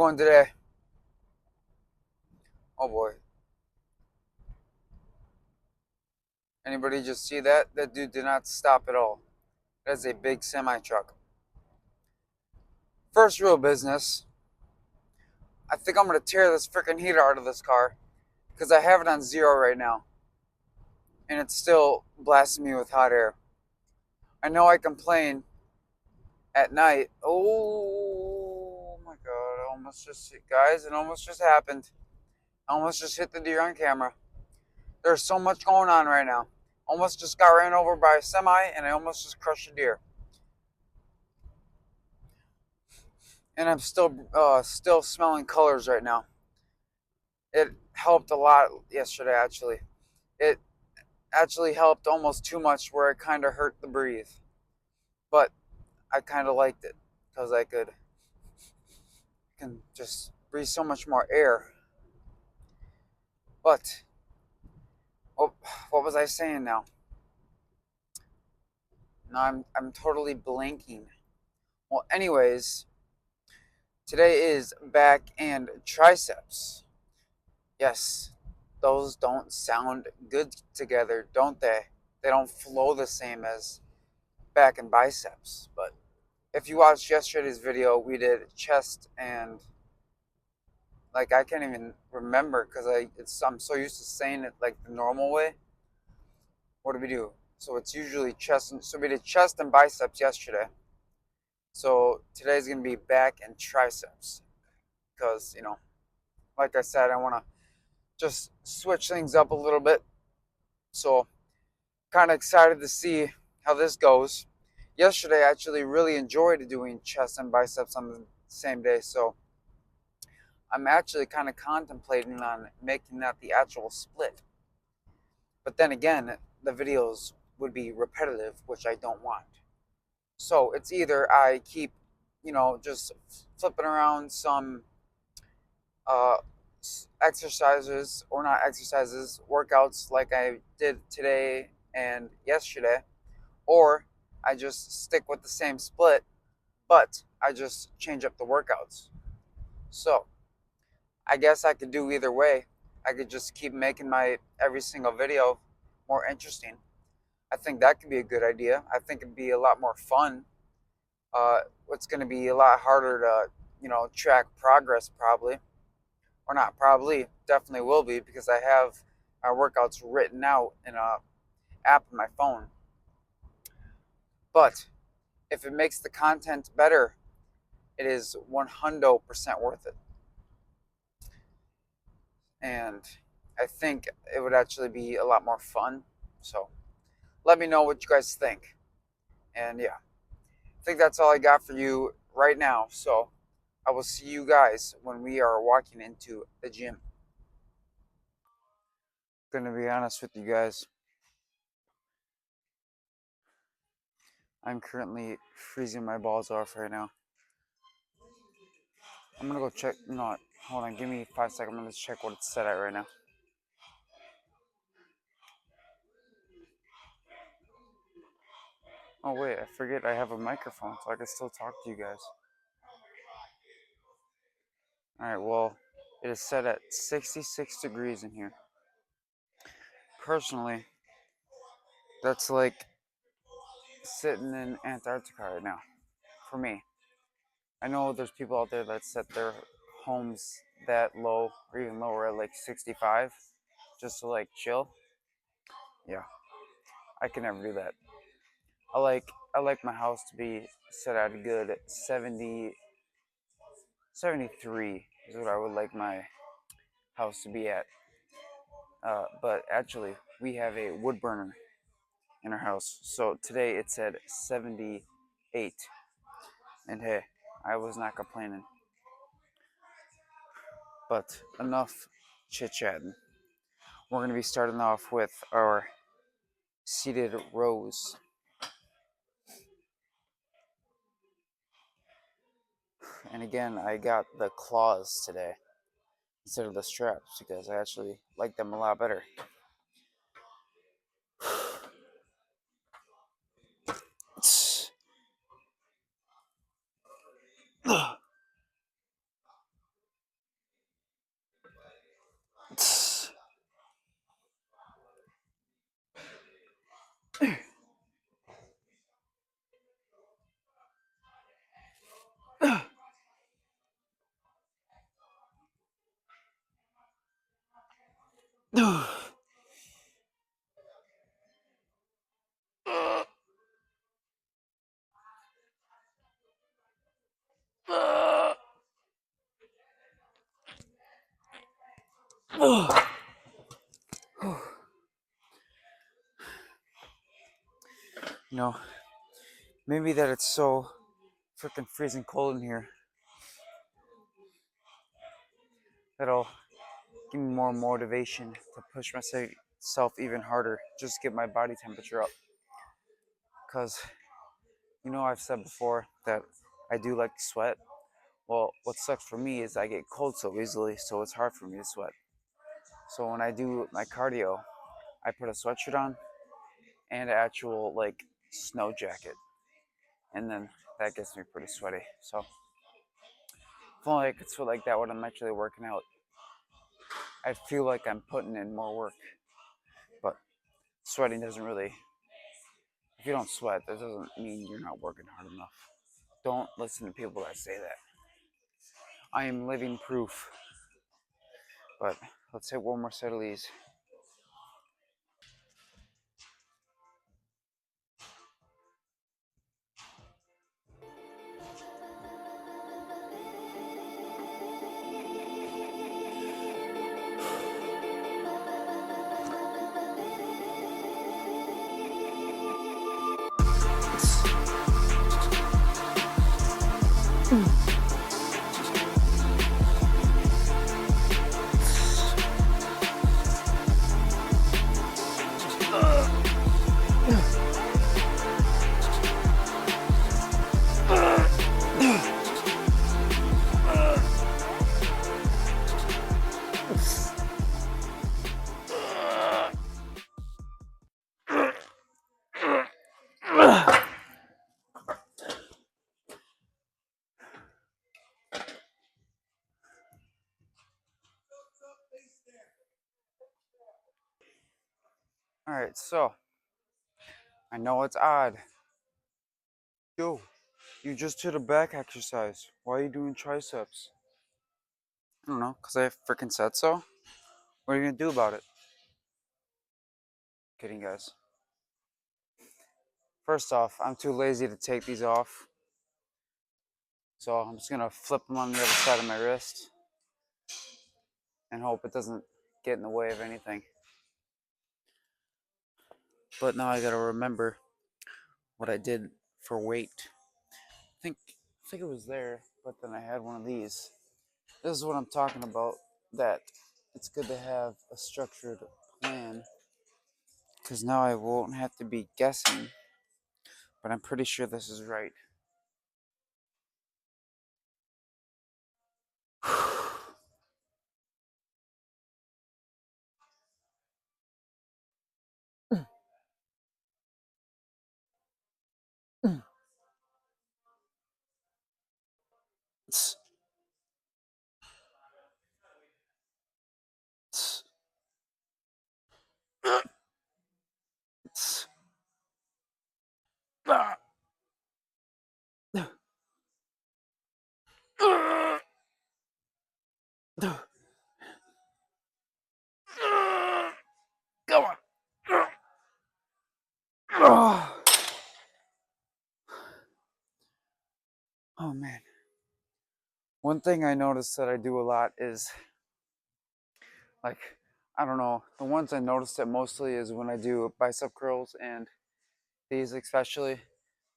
going today? Oh boy. Anybody just see that? That dude did not stop at all. That's a big semi truck. First real business. I think I'm gonna tear this freaking heater out of this car because I have it on zero right now, and it's still blasting me with hot air. I know I complain at night. Oh my god! Guys, it almost just happened. I almost just hit the deer on camera. There's so much going on right now. Almost just got ran over by a semi, and I almost just crushed a deer. And I'm still smelling colors right now. It helped a lot yesterday, actually. It actually helped almost too much, where it kind of hurt the breathe. But I kind of liked it because I can just breathe so much more air. But oh, what was I saying now? No, I'm totally blanking. Well, anyways, today is back and triceps. Yes, those don't sound good together, don't they? They don't flow the same as back and biceps. But if you watched yesterday's video, we did chest and like I can't even remember because I'm so used to saying it like the normal way. What do we do? So it's usually so we did chest and biceps yesterday. So today's gonna be back and triceps because like I said, I want to just switch things up a little bit. So kind of excited to see how this goes. Yesterday, I actually really enjoyed doing chest and biceps on the same day. So I'm actually kind of contemplating on making that the actual split. But then again, the videos would be repetitive, which I don't want. So it's either I keep, just flipping around some uh, exercises, or not exercises, workouts like I did today and yesterday, or I just stick with the same split, but I just change up the workouts. So I guess I could do either way. I could just keep making my every single video more interesting. I think that could be a good idea. I think it'd be a lot more fun. It's going to be a lot harder to, track progress probably, or not probably, definitely will be because I have my workouts written out in a app on my phone. But if it makes the content better, it is 100% worth it. And I think it would actually be a lot more fun. So let me know what you guys think. And yeah, I think that's all I got for you right now. So I will see you guys when we are walking into the gym. Gonna be honest with you guys. I'm currently freezing my balls off right now. I'm gonna go check. No, hold on. Give me 5 seconds. I'm gonna check what it's set at right now. Oh wait, I forget I have a microphone, so I can still talk to you guys. All right. Well, it is set at 66 degrees in here. Personally, that's like sitting in Antarctica right now for me. I know there's people out there that set their homes that low or even lower at like 65 just to like chill. Yeah, I can never do that. I like my house to be set at a good 70, 73 is what I would like my house to be at. But actually, we have a wood burner in our house. So today it's at 78. And hey, I was not complaining. But enough chit chatting. We're going to be starting off with our seated rows. And again, I got the claws today instead of the straps because I actually like them a lot better. You know, maybe that it's so freaking freezing cold in here that'll give me more motivation to push myself even harder, just get my body temperature up. Because, I've said before that I do like to sweat. Well, what sucks for me is I get cold so easily, so it's hard for me to sweat. So when I do my cardio, I put a sweatshirt on and an actual like snow jacket, and then that gets me pretty sweaty. So if only I could sweat like that when I'm actually working out, I feel like I'm putting in more work. But sweating doesn't really. If you don't sweat, that doesn't mean you're not working hard enough. Don't listen to people that say that. I am living proof. But let's hit one more set of these. Alright, so I know it's odd. Yo, you just did a back exercise. Why are you doing triceps? I don't know, because I freaking said so. What are you going to do about it? Kidding, guys. First off, I'm too lazy to take these off. So I'm just going to flip them on the other side of my wrist and hope it doesn't get in the way of anything. But now I got to remember what I did for weight. I think it was there, but then I had one of these. This is what I'm talking about, that it's good to have a structured plan, because now I won't have to be guessing, but I'm pretty sure this is right. Go on. Oh man. One thing I noticed that I do a lot is, like, I don't know, the ones I noticed it mostly is when I do bicep curls, and these especially,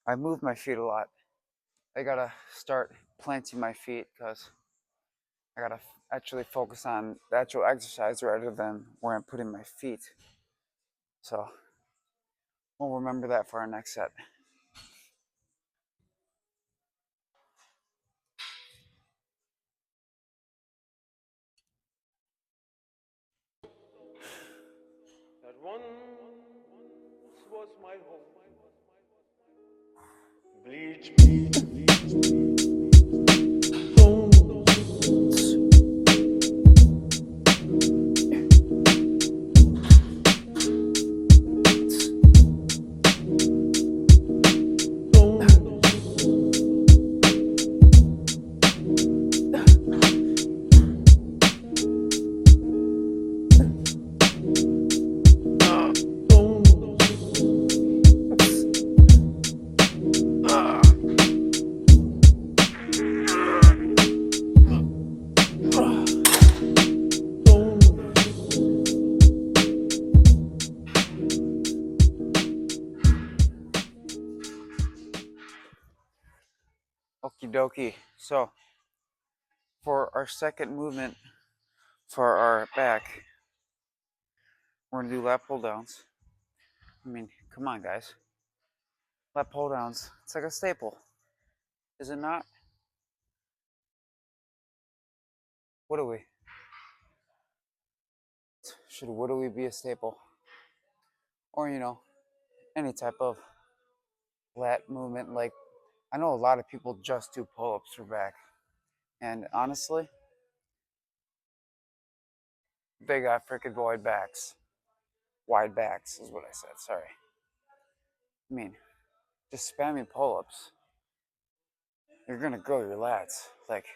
I move my feet a lot. I gotta start planting my feet because I gotta actually focus on the actual exercise rather than where I'm putting my feet. So we'll remember that for our next set. That once was my home. Bleach me, okie. So, for our second movement for our back, we're gonna do lat pull downs. I mean, come on, guys. Lat pull downs. It's like a staple, is it not? What do we? Should what do we be a staple? Or any type of lat movement. Like I know a lot of people just do pull-ups for back, and honestly, they got freaking wide backs is what I said. Sorry. I mean, just spamming pull-ups, you're gonna grow your lats. Like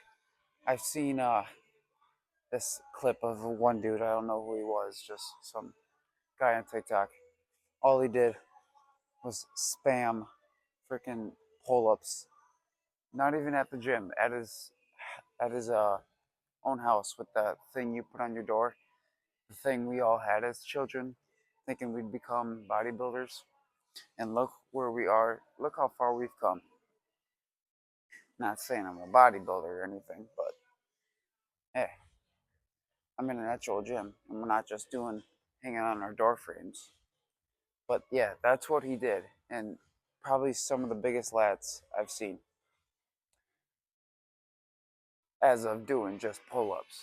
I've seen this clip of one dude. I don't know who he was. Just some guy on TikTok. All he did was spam freaking pull-ups. Not even at the gym. At his own house with that thing you put on your door. The thing we all had as children, thinking we'd become bodybuilders. And look where we are. Look how far we've come. Not saying I'm a bodybuilder or anything, but hey, I'm in an actual gym, and we're not just doing hanging on our door frames. But yeah, that's what he did, and probably some of the biggest lats I've seen as of doing just pull-ups.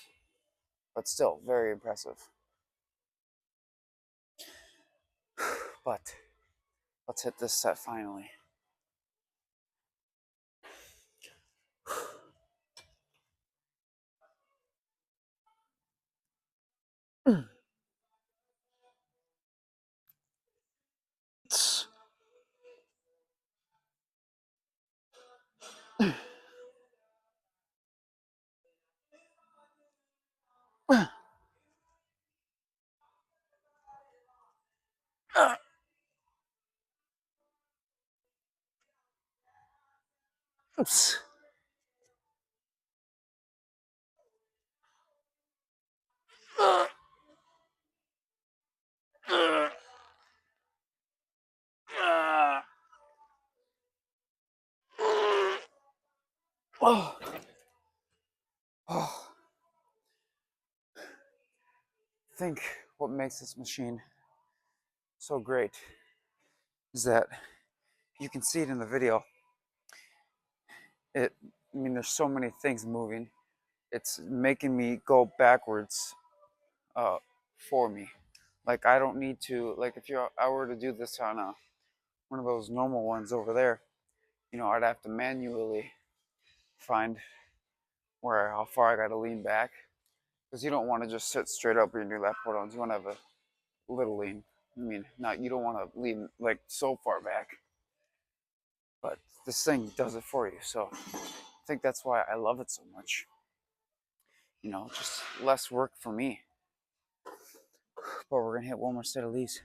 But still, very impressive. But let's hit this set finally. Oops. Oh. Oh. I think what makes this machine so great is that you can see it in the video. I mean, there's so many things moving. It's making me go backwards uh, for me. Like I don't need to. Like if I were to do this on one of those normal ones over there, I'd have to manually find where how far I got to lean back because you don't want to just sit straight up when you do lat pull downs. You want to have a little lean. I mean, not you don't want to lean like so far back, but this thing does it for you. So I think that's why I love it so much. Just less work for me. But we're gonna hit one more set of these.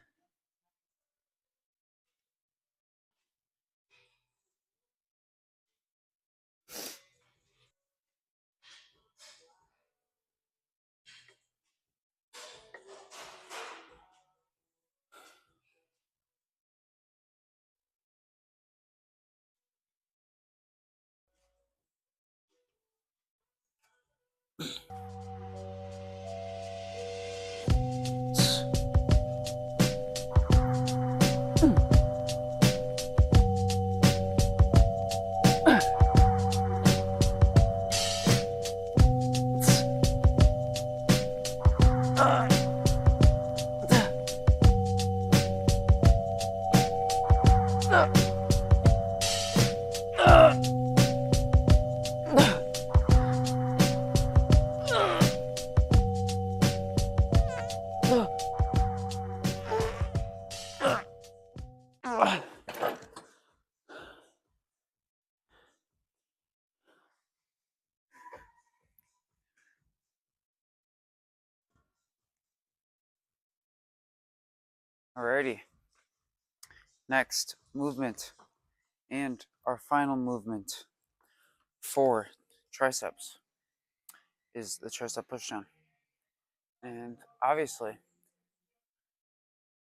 Alrighty. Next movement and our final movement for triceps is the tricep pushdown. And obviously,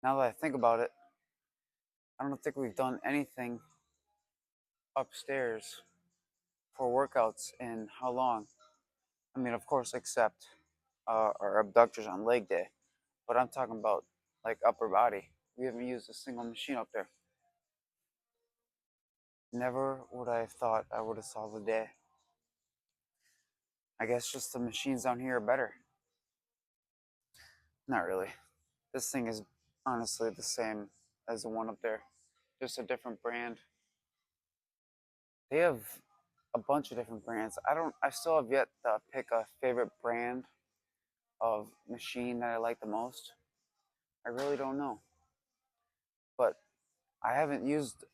now that I think about it, I don't think we've done anything upstairs for workouts in how long? I mean, of course, except our abductors on leg day. But I'm talking about like upper body. We haven't used a single machine up there. Never would I have thought I would have saw the day. I guess just the machines down here are better. Not really. This thing is honestly the same as the one up there, just a different brand. They have a bunch of different brands. I still have yet to pick a favorite brand of machine that I like the most. I really don't know. But I haven't used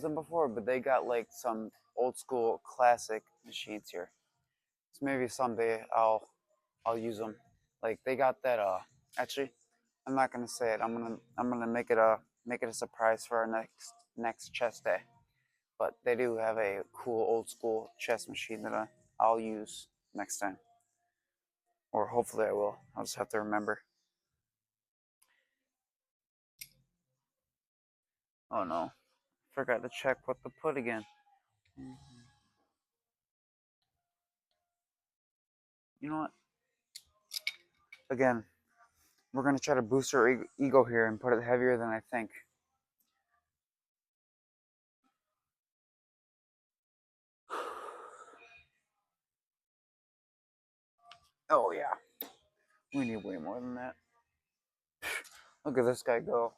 them before, but they got like some old school classic machines here. So maybe someday I'll use them. Like they got that actually I'm not gonna say it. I'm gonna make it a surprise for our next chest day. But they do have a cool old school chest machine that I'll use next time. Or hopefully I will. I'll just have to remember. Oh no. Forgot to check what to put again. You know what? Again, we're gonna try to boost our ego here and put it heavier than I think. Oh yeah, we need way more than that. Look at this guy go.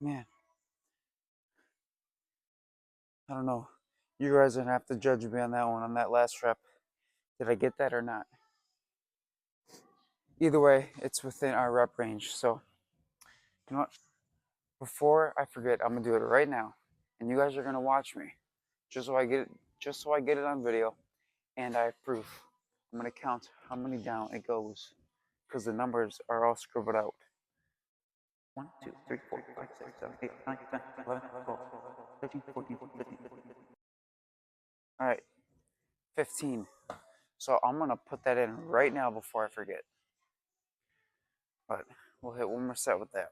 Man, I don't know. You guys are gonna have to judge me on that one, on that last rep. Did I get that or not? Either way, it's within our rep range. So, you know what? Before I forget, I'm gonna do it right now, and you guys are gonna watch me, just so I get it, just so I get it on video, and I have proof. I'm gonna count how many down it goes, because the numbers are all scribbled out. 1, 2, 3, 4, 5, 6, 7, 8, 9, 10, 11, 12, 13, 14, 15. All right, 15. So I'm gonna put that in right now before I forget. But we'll hit one more set with that.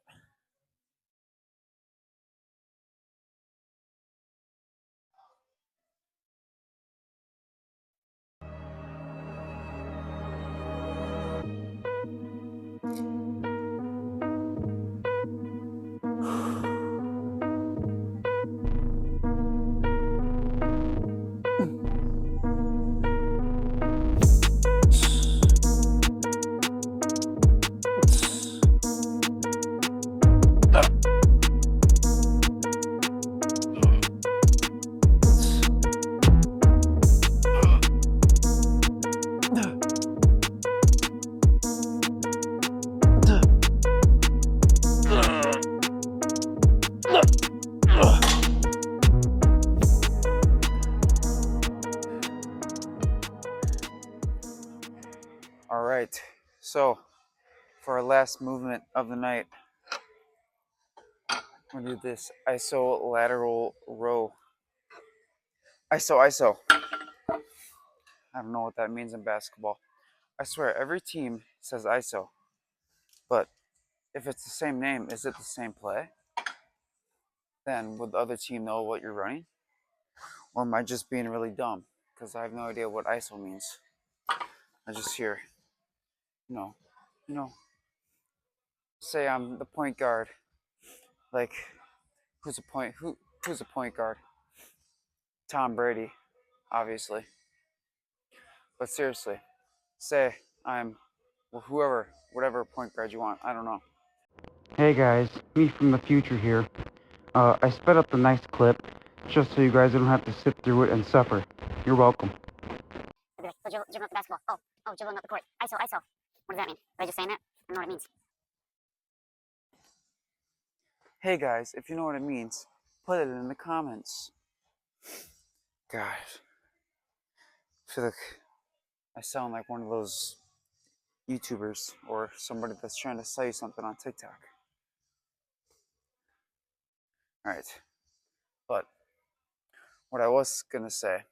All right. So for our last movement of the night, we're gonna do this iso lateral row. ISO. I don't know what that means in basketball. I swear every team says ISO, but if it's the same name, is it the same play? Then would the other team know what you're running? Or am I just being really dumb? Because I have no idea what ISO means. I just hear, you know, you know, say I'm the point guard. Like, who's a point guard? Tom Brady, obviously. But seriously, say I'm well, whoever, whatever point guard you want. I don't know. Hey guys, me from the future here. I sped up the nice clip just so you guys don't have to sit through it and suffer. You're welcome. So dribbling up the basketball. Oh, dribbling up the court. ISO, ISO. What does that mean? Am I just saying that? I don't know what it means. Hey guys, if you know what it means, put it in the comments. God, I feel like I sound like one of those YouTubers or somebody that's trying to sell you something on TikTok. Alright, but what I was gonna say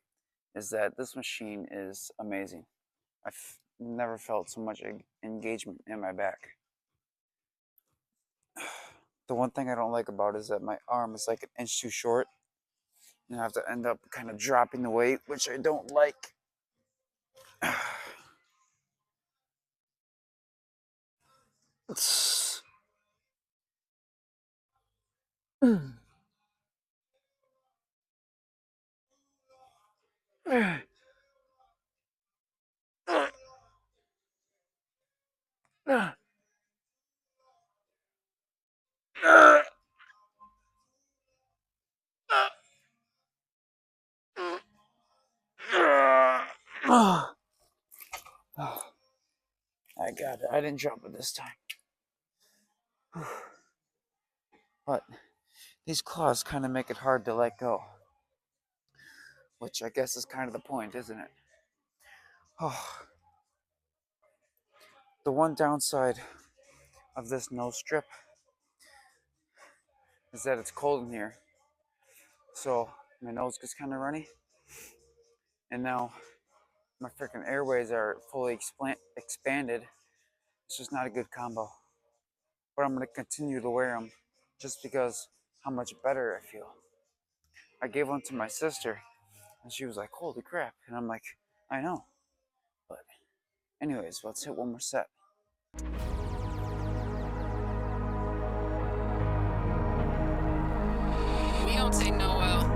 is that this machine is amazing. I've never felt so much engagement in my back. The one thing I don't like about it is that my arm is like an inch too short, and I have to end up kind of dropping the weight, which I don't like. I got it. I didn't drop it this time. But these claws kind of make it hard to let go. Which I guess is kind of the point, isn't it? Oh, the one downside of this nose strip is that it's cold in here. So my nose gets kind of runny. And now my freaking airways are fully expanded. It's just not a good combo. But I'm going to continue to wear them just because how much better I feel. I gave one to my sister and she was like, holy crap. And I'm like, I know. But anyways, let's hit one more set. We don't take no well.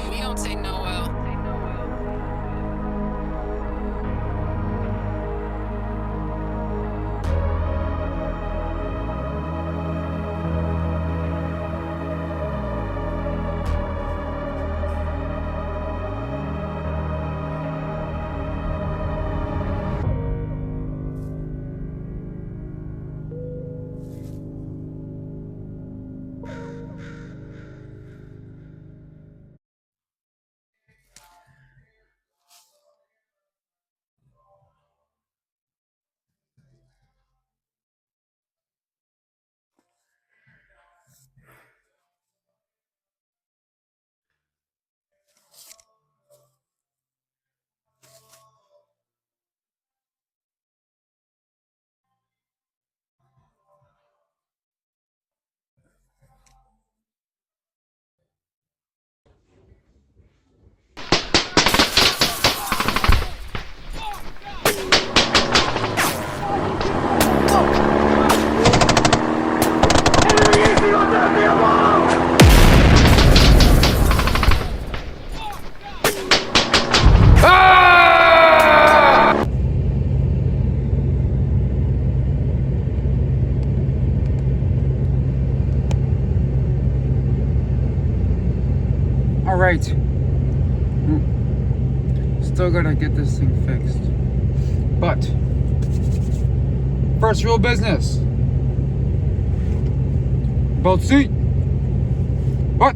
We don't take no well. Alright. Still gotta get this thing fixed. But first rule of business. Both seat. What?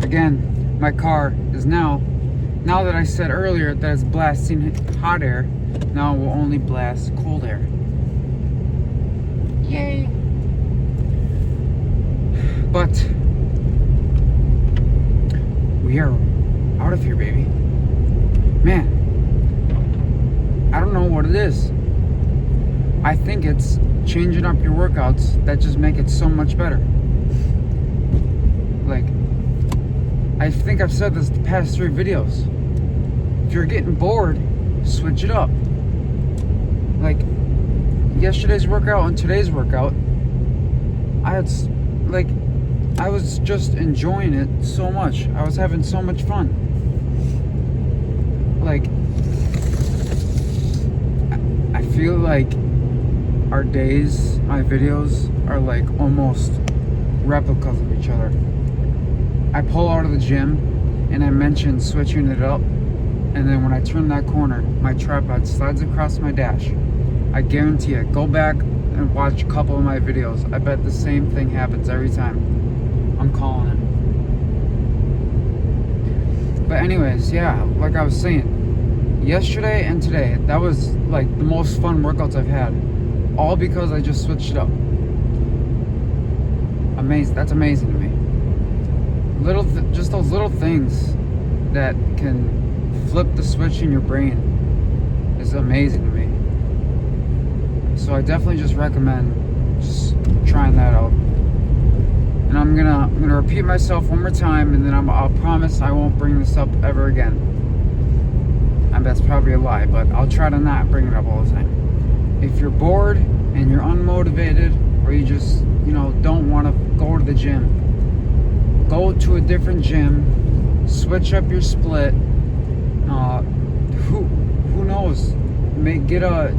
Again, my car is now that I said earlier that it's blasting hot air, now it will only blast cold air. Yay. But we are out of here, baby. Man, I don't know what it is. I think it's changing up your workouts that just make it so much better. Like, I think I've said this the past 3 videos. If you're getting bored, switch it up. Like, yesterday's workout and today's workout, I was just enjoying it so much. I was having so much fun. Like, I feel like our days, my videos, are like almost replicas of each other. I pull out of the gym and I mention switching it up, and then when I turn that corner, my tripod slides across my dash. I guarantee it. Go back and watch a couple of my videos. I bet the same thing happens every time. I'm calling it. But anyways, yeah, like I was saying, yesterday and today, that was like the most fun workouts I've had. All because I just switched it up. Amazing. That's amazing to me. Just those little things that can flip the switch in your brain is amazing to me. So I definitely just recommend just trying that out. And I'm gonna repeat myself one more time, and then I'll promise I won't bring this up ever again. And that's probably a lie, but I'll try to not bring it up all the time. If you're bored and you're unmotivated, or you just, don't want to go to the gym, go to a different gym, switch up your split. Who knows? Give a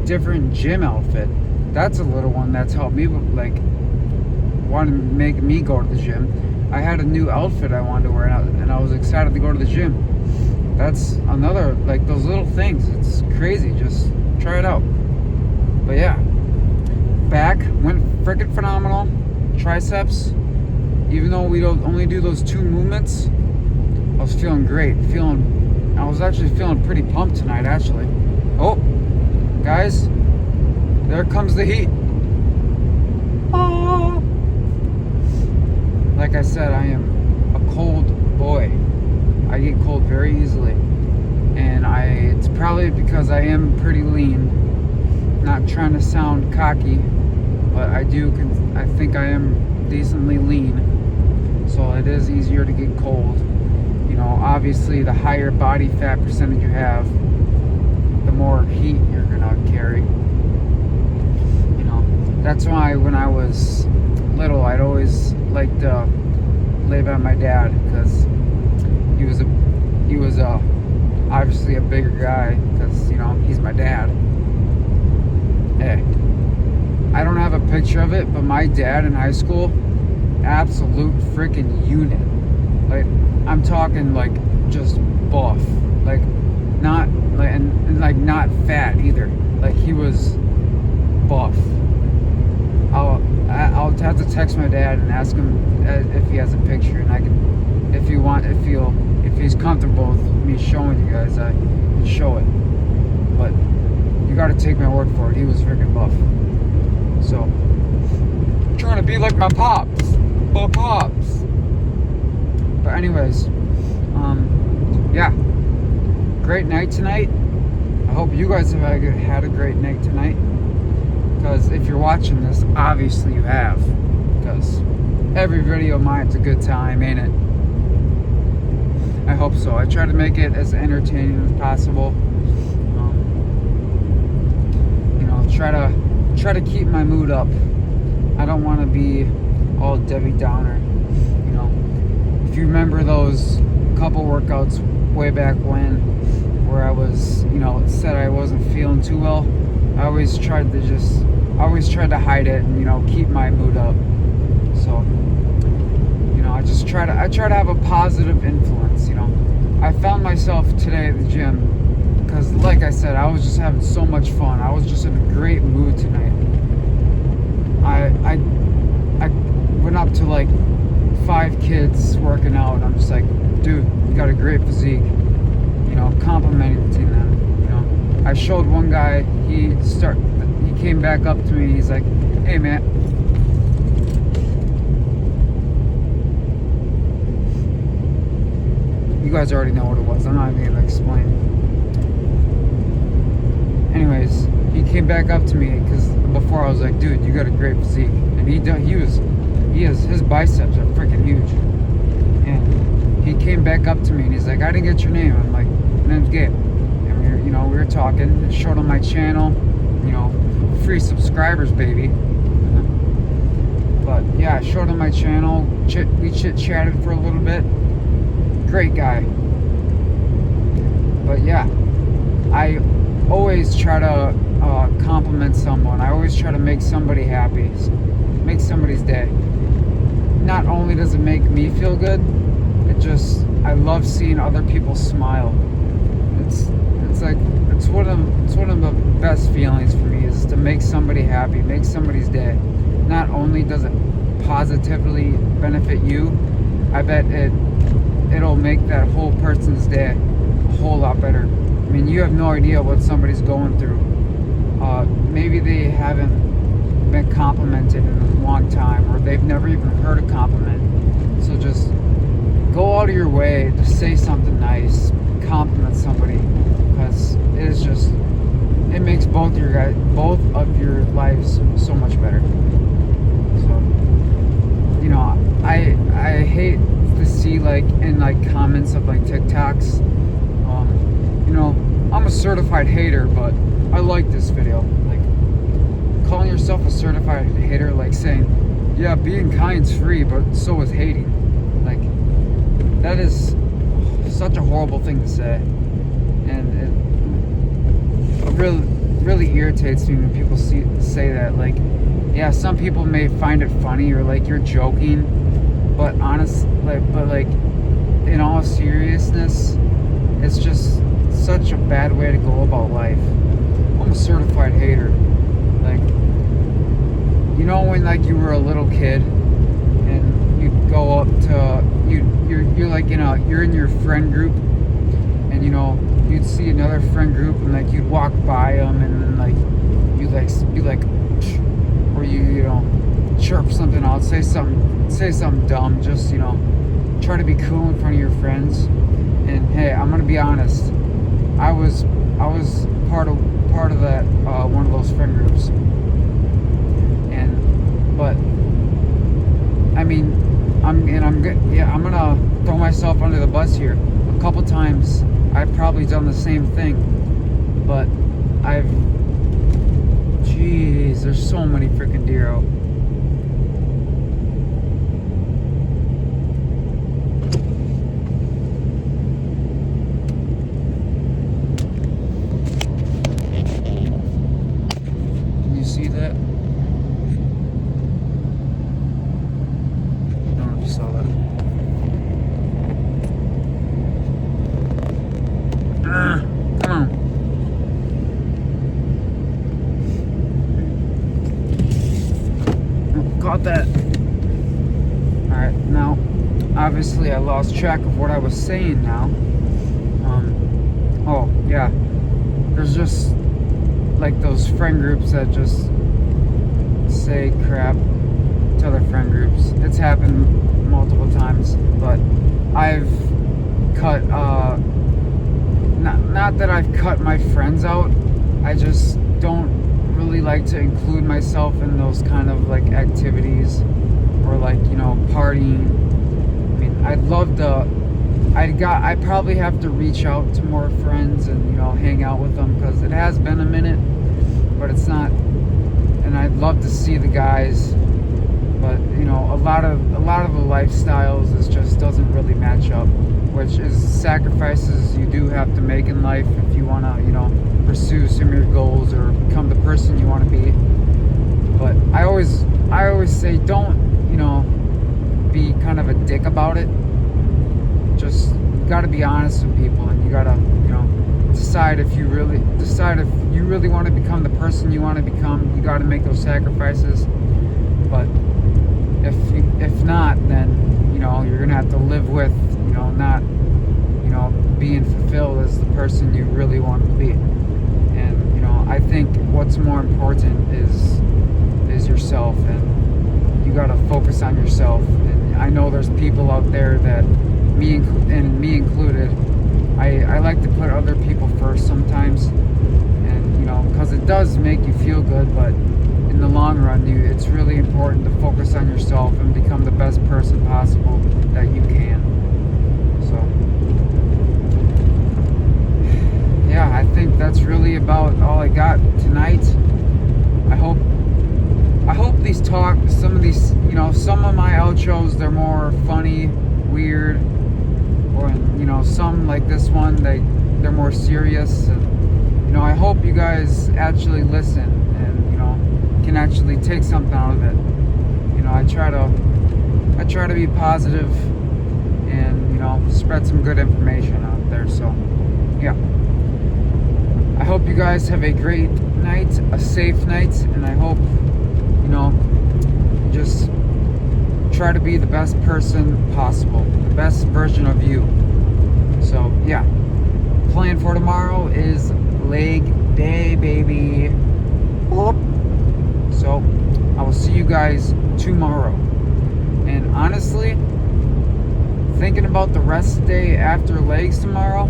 different gym outfit. That's a little one that's helped me, like, want to make me go to the gym. I had a new outfit I wanted to wear, and I was excited to go to the gym. That's another, like, those little things. It's crazy. Just try it out. But yeah, back went freaking phenomenal. Triceps, even though we don't only do those 2 movements, I was feeling great. I was actually feeling pretty pumped tonight, actually. Oh, guys, there comes the heat. Ah. Like I said, I am a cold boy. I get cold very easily, and it's probably because I am pretty lean. Not trying to sound cocky, but I think I am decently lean, so it is easier to get cold. Obviously, the higher body fat percentage you have, the more heat you're gonna carry. That's why when I was little, I'd always like to lay by my dad, because he was obviously a bigger guy, because he's my dad. Hey, I don't have a picture of it, but my dad in high school, absolute freaking unit. Like, I'm talking like just buff, like not like and like not fat either. Like, he was buff. I'll have to text my dad and ask him if he has a picture, and I can, if he's comfortable with me showing you guys, I can show it. But you got to take my word for it. He was freaking buff. So, I'm trying to be like my pops. But anyways, yeah, great night tonight. I hope you guys have had a great night tonight. Because if you're watching this, obviously you have. Because every video of mine's a good time, ain't it? I hope so. I try to make it as entertaining as possible. Try to keep my mood up. I don't want to be all Debbie Downer. If you remember those couple workouts way back when, where I was, said I wasn't feeling too well, I always tried to hide it and keep my mood up. So try to have a positive influence. I found myself today at the gym because, like I said, I was just having so much fun. I was just in a great mood tonight. I went up to like 5 kids working out, and I'm just like, dude, you got a great physique. Complimenting them. I showed one guy. He came back up to me. He's like, hey man. You guys already know what it was. I'm not even gonna explain. Anyways, he came back up to me because before I was like, dude, you got a great physique, and his biceps are freaking huge. And he came back up to me and he's like, I didn't get your name. I'm like, my name's Gabe. And we were talking. Showed him my channel. Free subscribers, baby. But yeah, I showed him my channel. We chit-chatted for a little bit. Great guy. But yeah, I always try to compliment someone. I always try to make somebody happy, make somebody's day. Not only does it make me feel good, I love seeing other people smile. It's one of the best feelings for me, is to make somebody happy, make somebody's day. Not only does it positively benefit you, I bet it'll make that whole person's day a whole lot better. I mean, you have no idea what somebody's going through. Maybe they haven't been complimented in a long time, or they've never even heard a compliment. So just go out of your way to say something nice, compliment somebody, because it makes both of your lives so much better. So, I hate to see in comments of TikToks, I'm a certified hater, but I like this video. Calling yourself a certified hater, saying, yeah, being kind's free, but so is hating. That is such a horrible thing to say, and it really irritates me when people say that. Yeah, some people may find it funny, or you're joking, but in all seriousness, it's just such a bad way to go about life. I'm a certified hater. When you were a little kid and you'd go up to you're in your friend group, and you'd see another friend group, and you'd walk by them, and then you or you chirp something out, say something dumb, just try to be cool in front of your friends. And hey, I'm gonna be honest, I was part of that one of those friend groups. But I mean, I'm gonna throw myself under the bus here. A couple times I've probably done the same thing, but there's so many freaking deer out. Can you see that? I don't know if you saw that. Come on. Caught that. Alright, now, obviously I lost track of what I was saying now. Oh, yeah. There's just, those friend groups that just say crap to other friend groups. It's happened multiple times, but I've cut, not that I've cut my friends out, I just don't really like to include myself in those kind of activities, or partying. I mean, I'd love to. I probably have to reach out to more friends and hang out with them, because it has been a minute, but it's not. And I'd love to see the guys, but a lot of the lifestyles just doesn't really match up, which is sacrifices you do have to make in life if you want to pursue some of your goals or become the person you want to be. But I always say, don't be kind of a dick like about it. Just you gotta be honest with people, and you gotta, decide if you really want to become the person you want to become. You gotta make those sacrifices. But if not, then you're gonna have to live with not being fulfilled as the person you really want to be. And I think what's more important is yourself, and you gotta focus on yourself. And I know there's people out there that me included, I like to put other people first sometimes, and because it does make you feel good, but in the long run, it's really important to focus on yourself and become the best person possible that you can. So yeah, I think that's really about all I got tonight. I hope some of these, some of my outros, they're more funny, weird, or some like this one, they're more serious. And I hope you guys actually listen and can actually take something out of it. I try to be positive and spread some good information out there. So yeah, I hope you guys have a great night, a safe night, and I hope just try to be the best person possible, the best version of you. So yeah, plan for tomorrow is leg day, baby. Whoop. So I will see you guys tomorrow. And honestly, thinking about the rest day after legs tomorrow,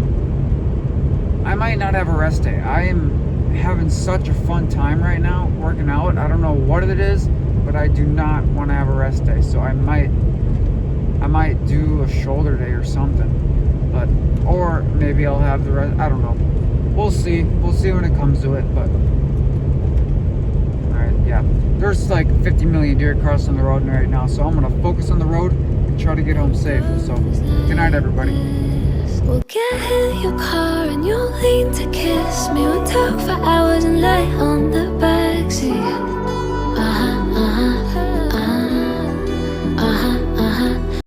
I might not have a rest day. I am having such a fun time right now working out. I don't know what it is, but I do not want to have a rest day. So I might do a shoulder day or something. Or maybe I'll have the rest. I don't know. We'll see when it comes to it. But alright, yeah. There's like 50 million deer crossing the road right now, so I'm gonna focus on the road and try to get home safe. So good night, everybody. We'll get in your car and you'll lean to kiss me. We'll talk for hours and lie